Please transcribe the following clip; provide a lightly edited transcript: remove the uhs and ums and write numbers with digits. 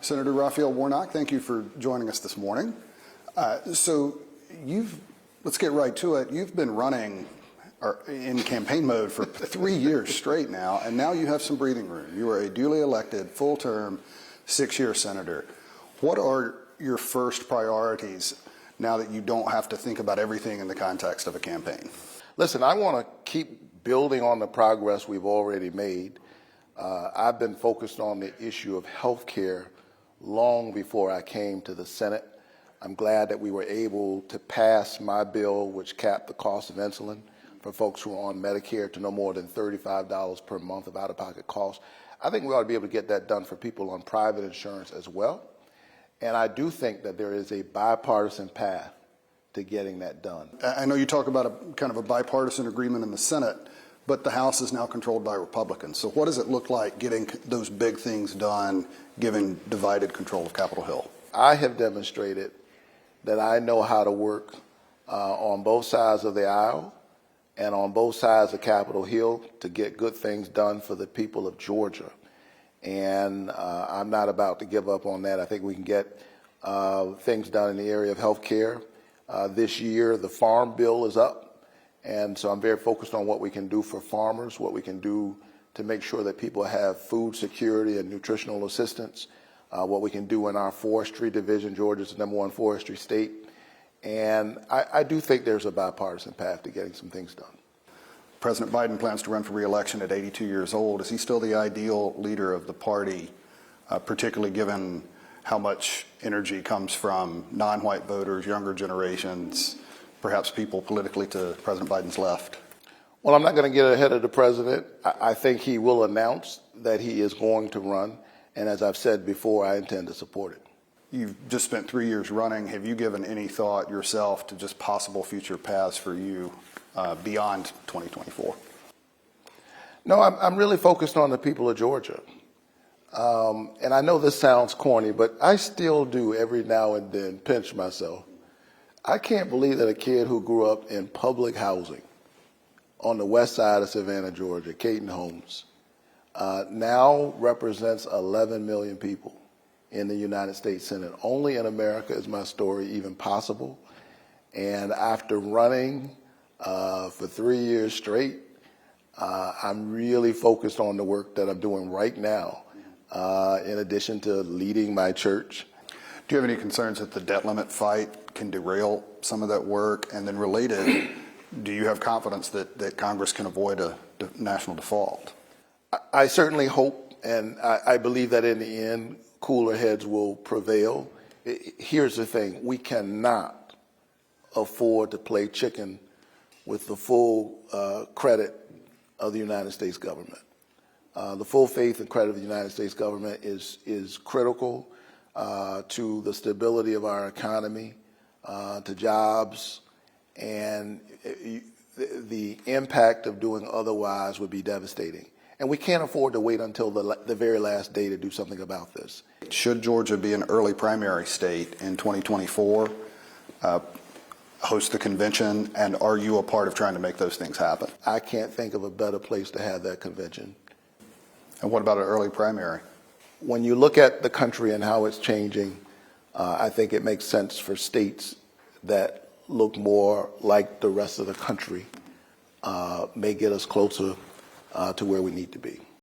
Senator Raphael Warnock, thank you for joining us this morning. Let's get right to it. You've been running in campaign mode for 3 years straight now, and now you have some breathing room. You are a duly elected, full-term, 6-year senator. What are your first priorities now that you don't have to think about everything in the context of a campaign? Listen, I want to keep building on the progress we've already made. I've been focused on the issue of health care long before I came to the Senate. I'm glad that we were able to pass my bill, which capped the cost of insulin for folks who are on Medicare to no more than $35 per month of out-of-pocket costs. I think we ought to be able to get that done for people on private insurance as well. And I do think that there is a bipartisan path to getting that done. I know you talk about a kind of a bipartisan agreement in the Senate, but the House is now controlled by Republicans. So what does it look like getting those big things done, given divided control of Capitol Hill? I have demonstrated that I know how to work on both sides of the aisle and on both sides of Capitol Hill to get good things done for the people of Georgia. And I'm not about to give up on that. I think we can get things done in the area of health care. This year, the Farm Bill is up. And so I'm very focused on what we can do for farmers, what we can do to make sure that people have food security and nutritional assistance, what we can do in our forestry division. Georgia's the #1 forestry state. And I do think there's a bipartisan path to getting some things done. President Biden plans to run for re-election at 82 years old. Is he still the ideal leader of the party, particularly given how much energy comes from non-white voters, younger generations, perhaps people politically to President Biden's left? Well, I'm not going to get ahead of the president. I think he will announce that he is going to run. And as I've said before, I intend to support it. You've just spent 3 years running. Have you given any thought yourself to just possible future paths for you beyond 2024? No, I'm really focused on the people of Georgia. And I know this sounds corny, but I still do every now and then pinch myself. I can't believe that a kid who grew up in public housing on the west side of Savannah, Georgia, Caton Homes, now represents 11 million people in the United States Senate. Only in America is my story even possible. And after running for 3 years straight, I'm really focused on the work that I'm doing right now, in addition to leading my church. Do you have any concerns that the debt limit fight can derail some of that work? And then related, do you have confidence that Congress can avoid a national default? I certainly hope, and I believe that in the end, cooler heads will prevail. Here's the thing. We cannot afford to play chicken with the full credit of the United States government. The full faith and credit of the United States government is critical to the stability of our economy, to jobs, and the impact of doing otherwise would be devastating. And we can't afford to wait until the very last day to do something about this. Should Georgia be an early primary state in 2024, host the convention, and are you a part of trying to make those things happen? I can't think of a better place to have that convention. And what about an early primary? When you look at the country and how it's changing, I think it makes sense for states that look more like the rest of the country may get us closer to where we need to be.